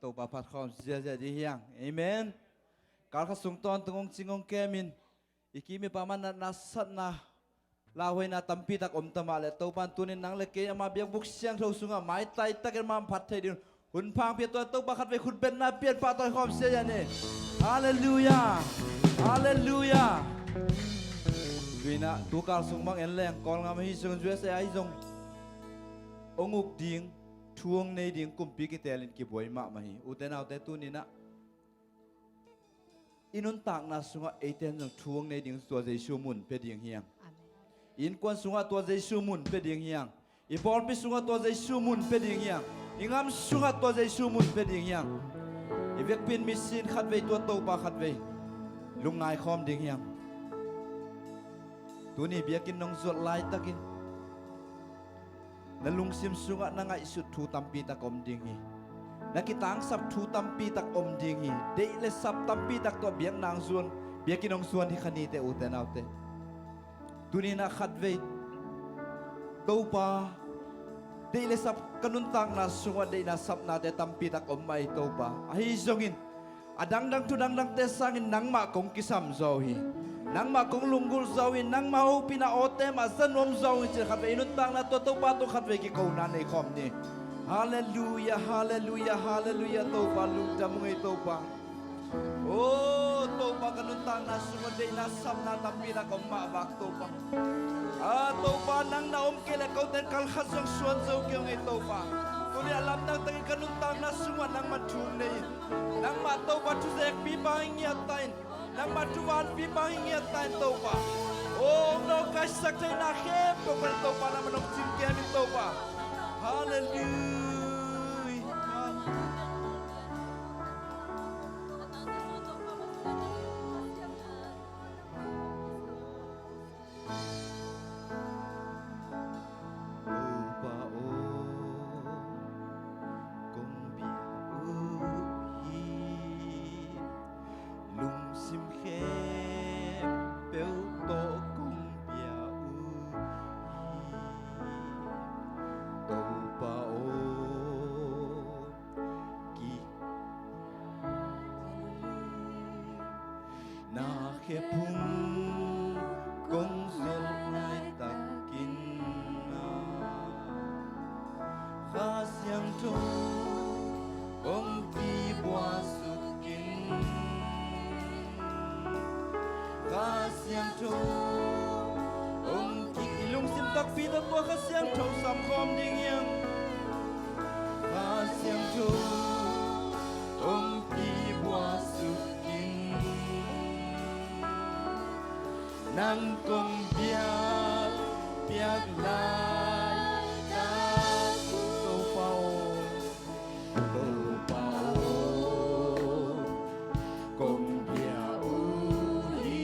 ตัวประพัดความเสียใจที่เฮียงเอเมนการขสุงตอนตรงจริงองแกมินอีกีมีประมาณนัสนะลาเวนะตัมปีตักอมตมาเลตัวปันตัวนี้นังเล็กเอมาเบียงบุกเสียงเราสุงอ่ะไม้ไตตะกันมาพัดเทดินหุ่นพังเพียตัวตัวบักขัดไปขุดเป็นนาเปลี่ยนปาต่อยความเสียใจนี่ฮาเลลูยาฮาเลลูยาดูนะตัวการสุงมังเอ็นแรงกองงามฮิสุงจุเอสไอซงองอุกดิ่งช่วงในดิ่งกุมปีกิเตลินกิบวยมากมาฮีอุเทนเอาแต่ตัวนี้นะอินุนต่างนาสุงะเอเทนจงช่วงในดิ่งตัวใจชูมุนเปดิ่งเฮียงอินควนสุงะตัวใจชูมุนเปดิ่งเฮียงอีบอลไปสุงะตัวใจชูมุนเปดิ่งเฮียงอีงามสุงะตัวใจชูมุนเปดิ่งเฮียงอีเวกปินมิสินขัดเวตัวโตปาขัดเวลุงนายคอมดิ่งเฮียงตัวนี้เบียกินนองสวดลายตะกินนลุงซิมสุงะนังไอสุดทูตัมปีตะกอมดิ่งฮีนักกีตางสับทูตัมปีตักอมดิ่งฮีเดเลสับตัมปีตักตัวเบียงนางส่วนเบียกินนองส่วนที่ขณีเตอุเตนเอาเตตัวนี้นักขัดเวตัวปาเดเลสับกันุนตังนาสุงะเดนาสับนาเตตัมปีตักอมไม่ตัวปาไอซงอินอดังดังทุดังดังเตสังอินนังมากงกิสัมโซฮีนังมากงลุงกุลเจ้าอินนังมาโอปินาโอเตมาสันวมเจ้าอินจะขัดเวนุนตังนาตัวปาตัวขัดเวกิโกนาในคอมนี้ฮาเลลูยาฮาเลลูยาฮาเลลูยาตัวปาลุงจำไงตัวปาโอ้ตัวปากันุนตังนาสุงเดนาสับนาตัมปีนักอมมาบักตัวปาตัวปานังนาอมเกล็ดเขาเต็นคัลขัดส่งส่วนเจ้าเกี่ยวไงตัวปาตัวนี้ลำนังตั้งกันุนตังนาสุงนังมาทุ่มเลยนังมาตัวปาทุเซกปีบางเงียบตายนังมาทุวันปีบางเงียบตายตัวปาโอ้นกกระสักใจนาเข้มตัวเป็นตัวปานามันนกจิมเกียมิตัวปาHallelujah. Khe phung công dồn lại tắc kín khá xiang trâu ông đi qua sụt kín khá xiang trâu ông kỳ lung sim tắc phi tắc qua khá xiang trâu sắm khom đi nghiêng khá xiang trâu ông đi qua sụt nang công biak lai ta tô phao công biak u hi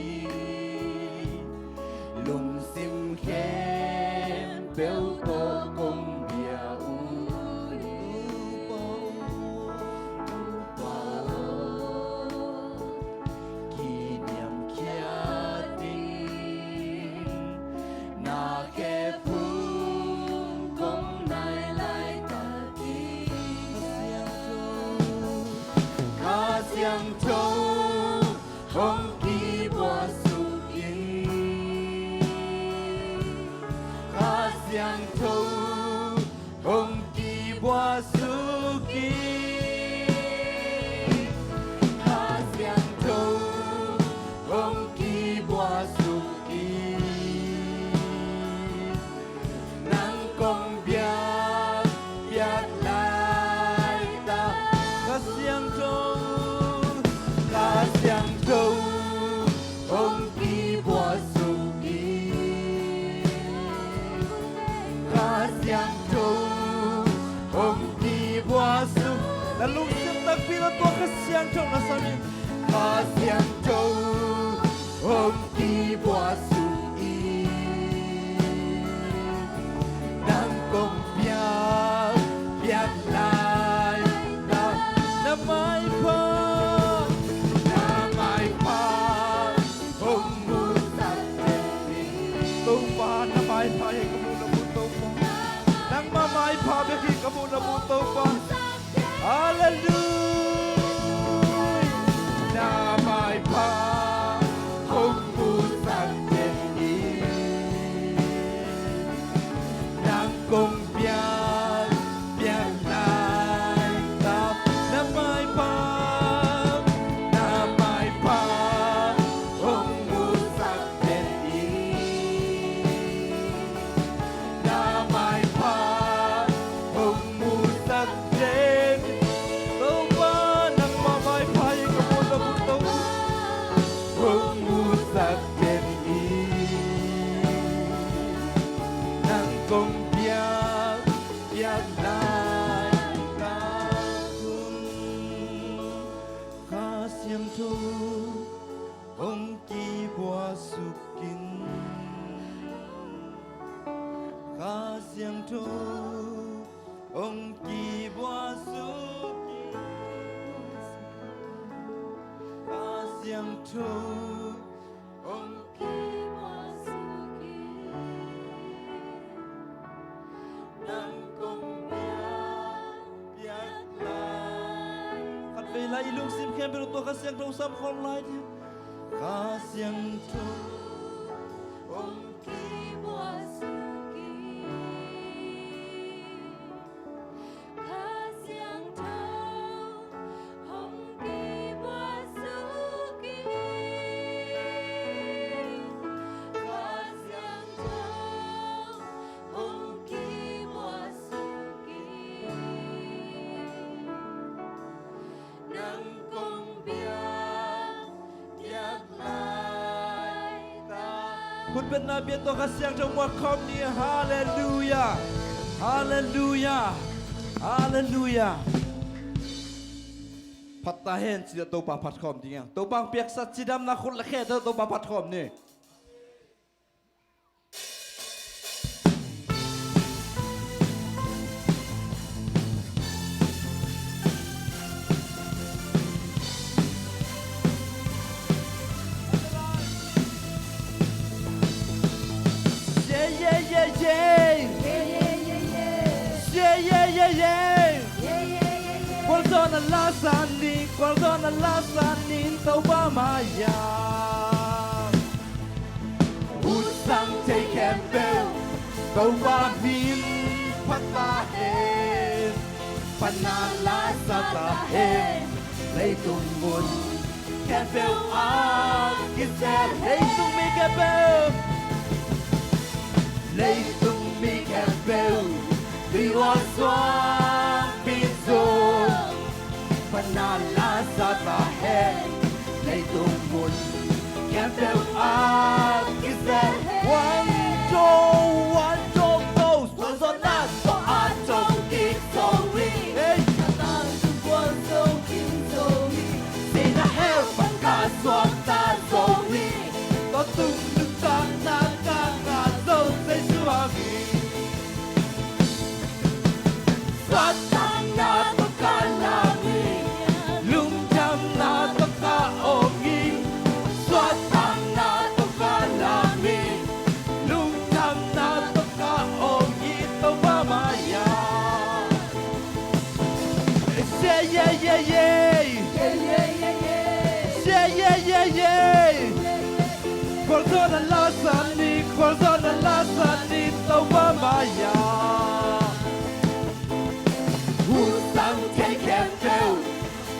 lung sim khem bel to công biak u Yang châu không kỳ bùa sụp in khá yang châu không kỳ bùa sụp in khá yang châu không kỳ bùa sụp in nắng công biak lại ta khá yang châu Yang trâu ông kỳ bùa sụp in khá yang trâu ông kỳ bùa sụp là lúc xem ta phi là tua khá yang trâu là sao nhỉ khá yang trâu ông kỳ bùa sụp in đang công biak lại ta năm mai pha Mai pha yang kamu namun taupa, nang mamai pha bagi kamu namun taupa. Hallelujah. thu ông kỳ bùa sukin khá xiang thu ông kỳ bùa sukin khá xiang thu ông kỳ bùa sukin nang công biak lai khát về lại ilung sim khem pero to khá xiang thu sam khom lai đi khá xiang thu ông kỳ bùa sukin khá xiang thu ông kỳ bùa sukin khá xiang thu ông kỳ bùa sukin nang công biak lai ta คุณเป็นนายเบียนตัวกระเสียงจังหวัดคอมนี้ฮาเลลูยาฮาเลลูยาฮาเลลูยาพัตตาเห็นสิตัวปาพัดคอมจริงๆตัวบางเปียกสัตว์สีดำนะคนละแค่ตัวปาพัดคอมนี่Guardo nella sanni tauba maya Usang take and bell tauba min patahen Panala satahen Leitung mun can bell up kisel Leitung mi can bell Leitung mi can bell We was one pizzo Panala sa tahen Leitung mun Can feel up Kisel One two goes One so not so I don't keep so we Hey Katan One so keep so we Say the hell Pagka swag ta so we Totung nutang nakakaso Say suami Swatang na pagkalami Guardo la sanni tauba maya Usang take and bell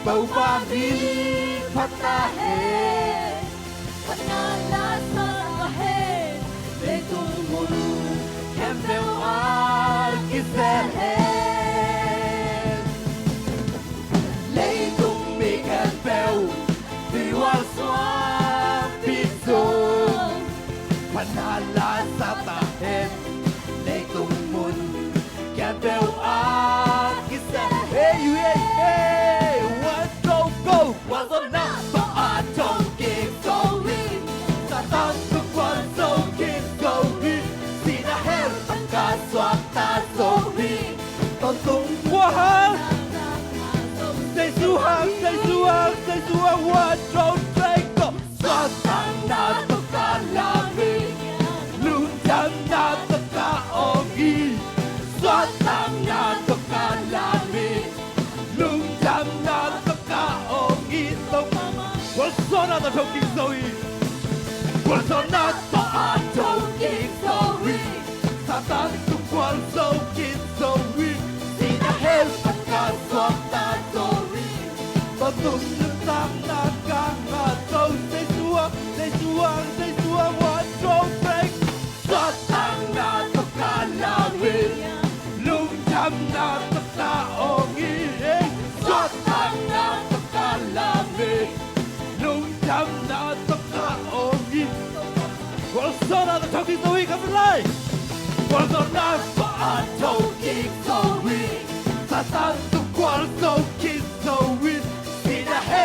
Tauba min patahen Panala sa tahen Leitung mun can feel up kisel Leitung mi can bell We was one pizzo Panala sa tahen Leitung mun can feel up kisel Hey hey hey One don't go One so not but I don't give so in Sa tanto one so give so in See the hell Pagka swag ta so in Tontong wahang Say suhang One don't take go Swatang na to kalami Lunjang na to kaogi Swatang na to kalami Lunjang na to kaogi What's on the talking Zoe? What's on that to a talking Zoe? Satan to one so kid Zoe See the hell Pagka swag ta Zoe Totung nutang nakakaso Say suwang One don't break Swatang na to kalawin Lungjam na to kaongi Swatang na to kalawin Lungjam na to kaongi What's on the talking so we come alive? What's on that to a talking Zoe? Satan to one so kid Zoe See the hell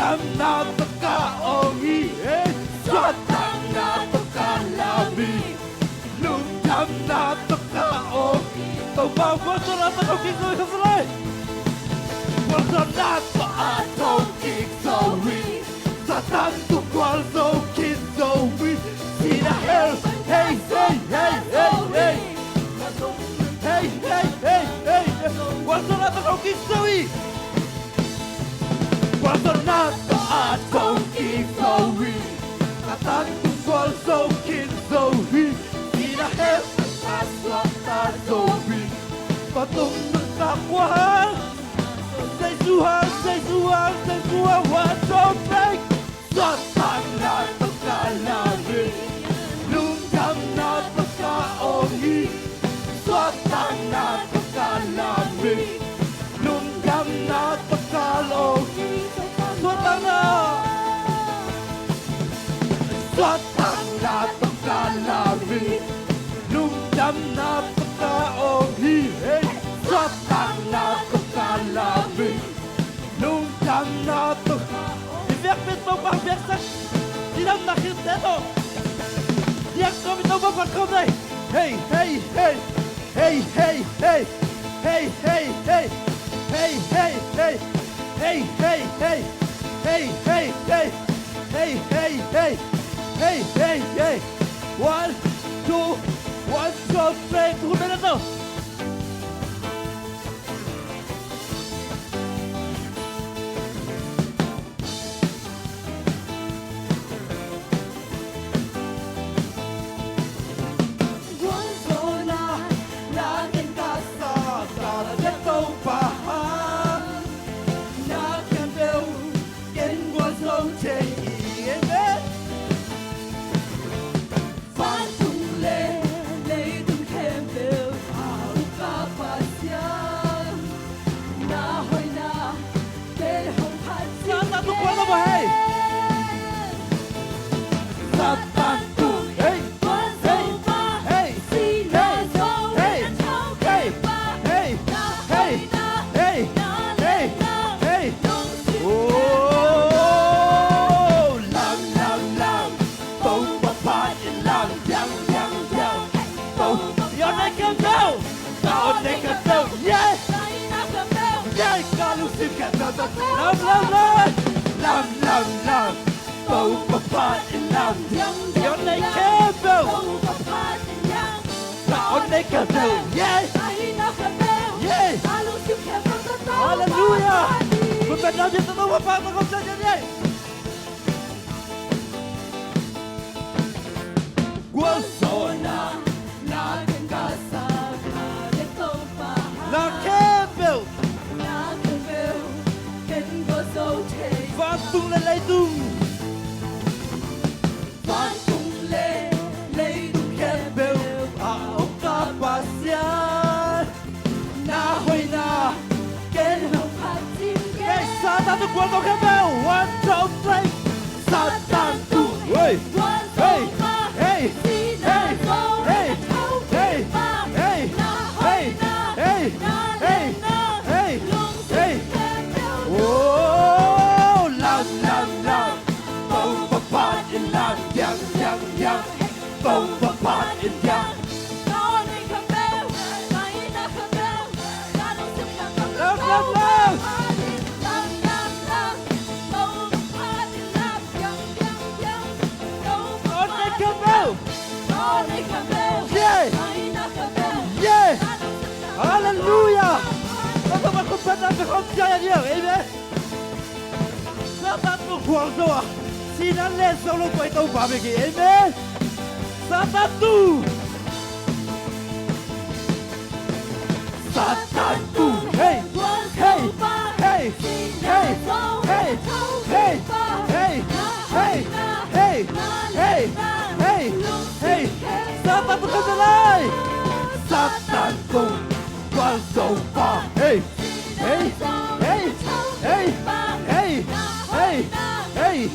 đam na tất cả ongi xóa tan na tất cả là vì lung đam na tất cả ongi tàu bao vốn tôi là tất cả kinh rồi không phải vốn tôi là tất cả thông kinh rồi xóa tan tất cả thông kinh rồi see the hell hey hey hey hey hey hey hey hey hey vốn tôi là tất cả kinh rồi Guardonato a Toki Zoe Katatu Gual Zokin Zoe Ina Hef Aswata Zoe Patung Nagkakwahan Say Suhan Wato Break Satan na Takalari Lungam na Takaohi Satan na Takalari Lungam na Takalohi Swatang na pagkalari Lungdam na pagkaohi Swatang na pagkalari Lungdam na pagkaohi Ivek pitmo pang beksak Dinam nakit neto Diyak kami ito mapagkamay Hey, hey, hey Hey, hey, hey Hey, hey, hey Hey, hey, hey Hey, hey, hey Hey, hey, hey Hey, hey, hey Hey, hey, hey 1, 2, 1, 2, 3 Tunggu na to Lam Both apart in love You're naked Both apart in love You're naked Yeah Yeah Hallelujah Một lần nào thì tôi không phải mà không chơi như vậy Quân sổ na kênh ca sa Na kênh biểu Phát tung lên lấy tung Phát tung lên lấy tung khen bèo À ốc ca bà xian Na hồi na Kênh hồng phát chim kênh Sa tan tung quân tàu khen bèo 1, 2, 3 Sa tan tung Hey Hey Hey Hey Hey Hey Hey Hey Hey Hey Hey Hey Oh Lam Both apart in love Yang Both apart in yang Love Yeah Yeah Hallelujah Nó không có phần nào phải không chơi nhiều Amen Sa tan tung hoàng dâu à Xin anh lên sau lúc quay tàu vào về kì Amen Sa tan tung Sa tan tung Hey Hey Hey Hey Hey Hey Hey Hey Hey Hey Hey Hey Sa tan tung không lại Sa tan tung Quang dâu vào Hey Hey Hey Hey Hey Hey Hey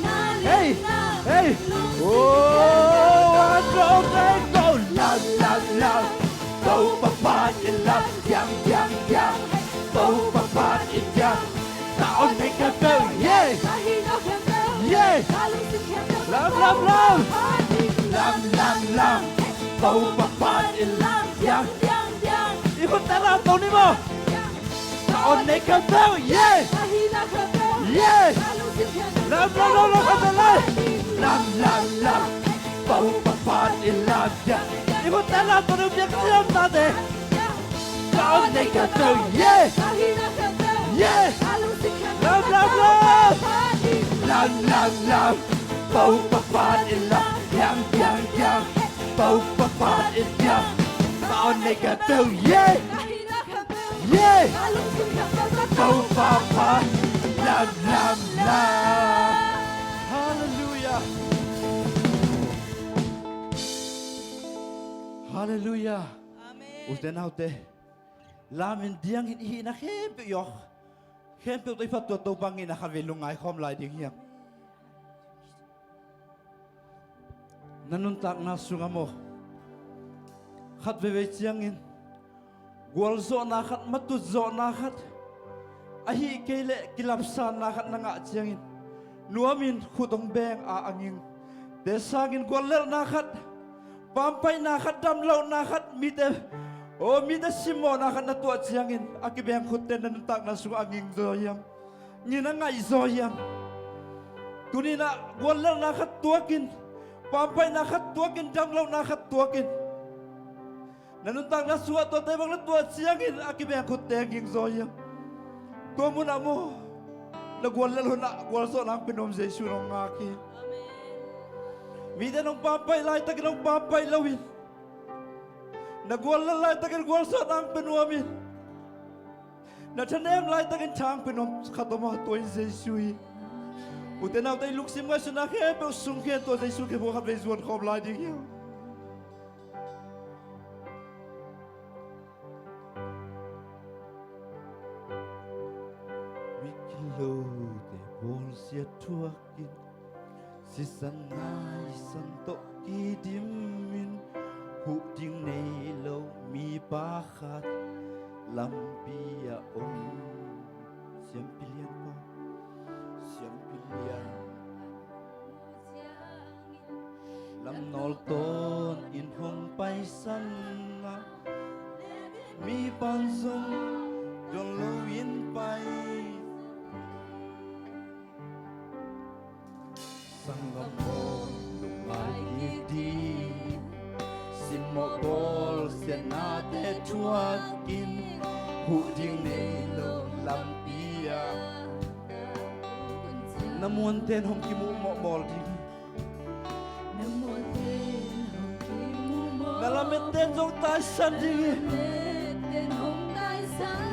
Hey Hey Oh I don't think go Love Both apart in love Yang Both apart in yang Tạo nên cái bèo Yeah bau papat ilang yang ikut dalam tahun ni mo tahun ni kau yeah lam bau papat ilang yang ikut dalam tahun ni biar kau tade tahun ni kau yeah lam bau papat ilang yang bau papat ilang tahun ni kau yeah bau papat lam hallelujah hallelujah usten autte lamin diang hin hi na khem yo khem pe toi fat to bangin na khavel lungai khom lai ding hiang nanun tak na sunga mo khat ve chiangin gol zo na khat matu zo na khat ahi kele kilapsan na khat nanga chiangin nuamin khutong beng a angin desangin golel na khat pampai na khat damlo na khat mite o mite simo na khat na tua chiangin akibeng khutten nanun tak na sunga angin zo yam nyina ngai zo yam tunina golel na khat tuakin pampai na khat tuakin damlo na khat tuakin nanuntang na suat to tay bang tua siangin akibeng khutten ging zo yam to mo na mo nagwalal na gwalso nang pinom Jesu nong ngaki mida nong pampai lai tag nong pampai lawin nagwalal lai tag gwalso nang pinuamin na tanem lai tag chang pinom khatoma to Jesu utenaw tay luksim nga suna ke pe sungke to Jesu ke bo khat bezuan khom lai ding yo Lode bolsia tuakin sisangai santok kidimin huding nelo mi bakhat lampia siam pilihan lam nol ton in hong pai sanga mi pansong don lo win pai Sanggapon lumay di Simokol senate tuakin Huding nelo lampia Namunten hong kimu mokmol di Nalameten hong taisan di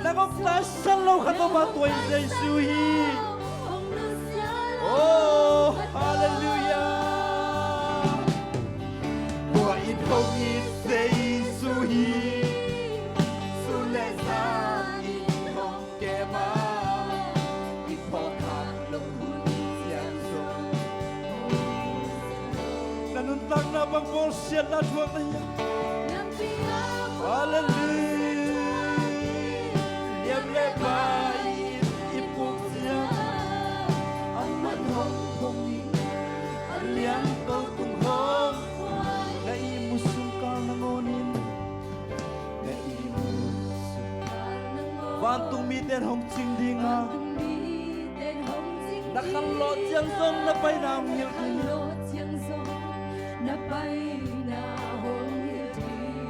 Nagok taisan lo katomatoy Jesuhi Oh, hallelujah. Kwa inhong isay suhi Sulesa inhong kema Ipokak lungkuli siyanso Nanuntang na bang bolsyan na tuwag na yan Hallelujah. Liam-lepay ipok siya Alian kau tunghong na imusungkal nangonin na imusungkal Bantung miten hong tsingdinga Nakalot siyang song na pa'y namngil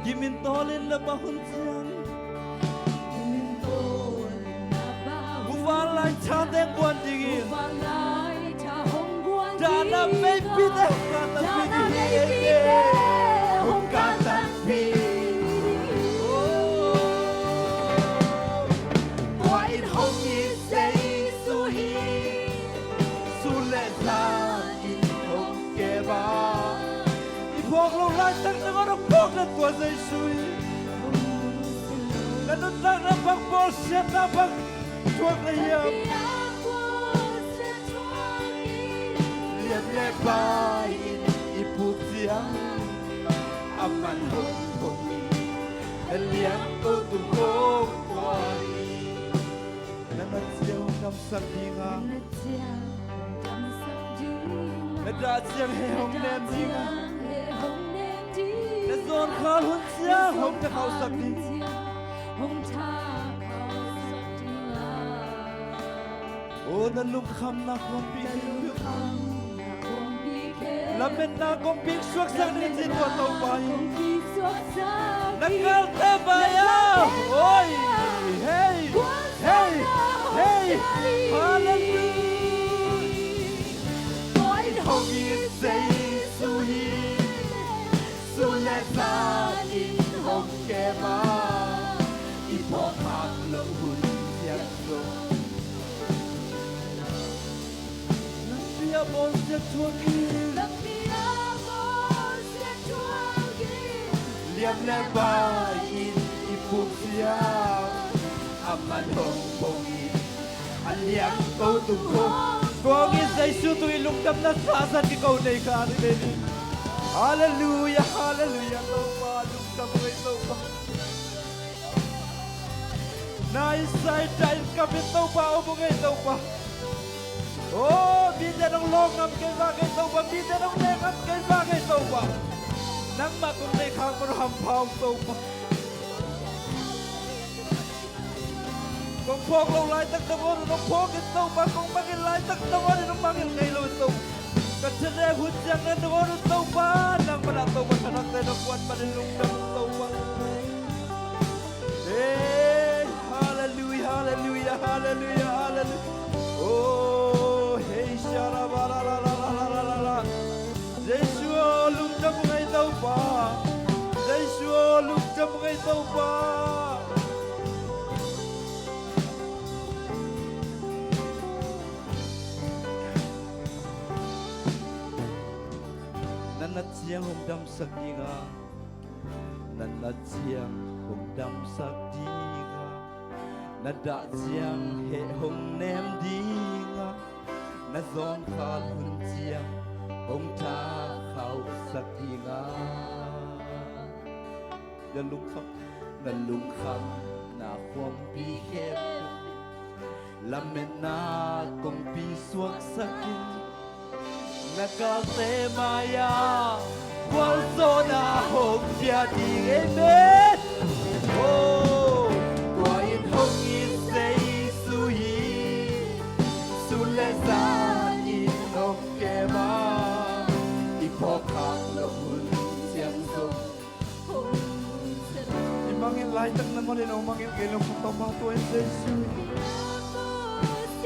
Gimintolin na bahon siyang Buwalay chateng buwan dingin Dana baby deh kata baby hong kata baby Wain hong isay suhi Sulesa in hong keba Ipok lo lantak na marang pok na tua say suhi Nanuntak na pang bolsya na pang tuwag na yam Lepain iputiang aman hong liang ko tungkong kwari Nanat siyaw kam sabdinga đã chiang he hong nem ding đã zon khal hun chia hong ta khau sak ding ô na lung kham na khom pi làm bên na công pi suak sang ni tin tua tàu bay nanggal te baya oi hey hey hey hallelujah hong yi say su hi su le sa in hong ke ma i po hak lo hun yang lo na sia bon se chuaki liam le ba in i pu sia aman hong hong i aliang ko tu ko Con in Jesus tu ilung dam na sasan ki kau nei ka ni beni. Hallelujah, hallelujah. Tauba lung dam ngai tauba. Nai sai tai ka bi tauba o mo ngai tauba. Oh, bi de nong long ngam ke ba ngai tauba, bi de nong le ngam ke ba ngai tauba. Nang ma kong nei khang mo ham phau tauba. Con phok lâu lại tắc tông ôn nó phok cái tông ba con ba cái lại tắc tông ôn nó mang cái ngày lâu tông cái chân em hút giang nó ôn tông ba nang pada tông ba thằng tây nó quật ba đến lung đâm tông ba hey hallelujah hallelujah hallelujah hallelujah oh hey shara ba la la la la la la la Jesus lung đâm ngày tông ba Jesus lung đâm ngày tông ba nát chiang hồng đâm sắc đi nga nát chiang hồng đâm sắc đi nga nát đã chiang hệ hồng nem đi nga nát giòn khal hun chiang hồng tha khao sắc đi nga na lung kham na khom pi khem lam men na kong pi suak sakin Nagate maya Walsona hong bia di amen Oh Kwa in hong in say su hi Su le sa in hong ke ma I po khak lo hun siang song I mangin lai tak naman in o mangin kelong kong tomato and say su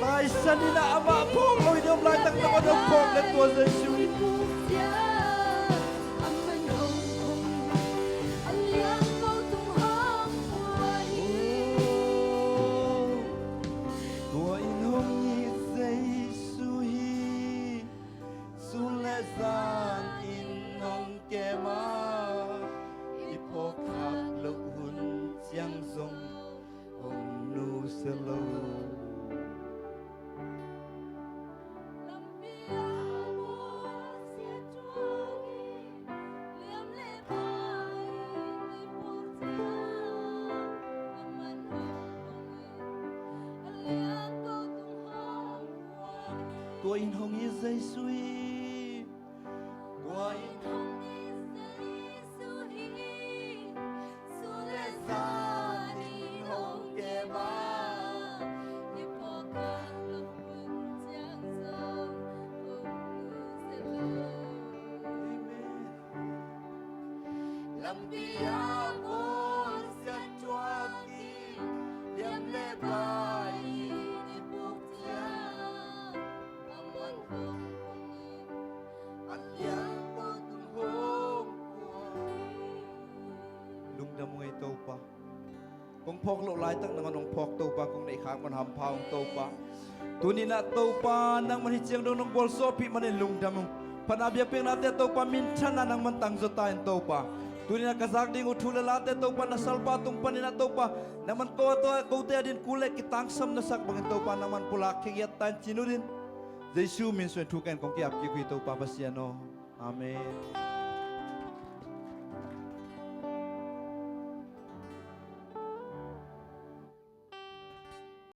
Tại sao đi là mà phong lôi đom lại tăng nó đông phong lên tua giê xu tua in hông nhị giê xu hi su lê gian in hông kê ma i po khạc lộc hun chiang dông hông nu sơ lâu tua in hong yi zai sui tua in hong yi zai sui su le sa ni hong ke ba i po ka lo hun chiang song hong nu se lo amen lam bia mo sa chua ki liam le bai i pu tia lung đâm ngay tàu pa, con phok lộ lại tắc năng nong phok tàu pa, con này khác con ham phao tàu pa, tu ni na tàu pa nang man hichiang dong nong bol so pi man lung đâm, pan abia peng na te tàu pa min chan nang man tang zo ta tàu pa, tu ni na kazak ding uthula la te tàu pa na salpa tung pan ni na tàu pa, nang man ko te din kulek kitang sam na sak bang tàu pa nang man pulak kiyat tan chinurin. Jesus min suen thukan kong kiap ki kui tàu pa pasiano, amen.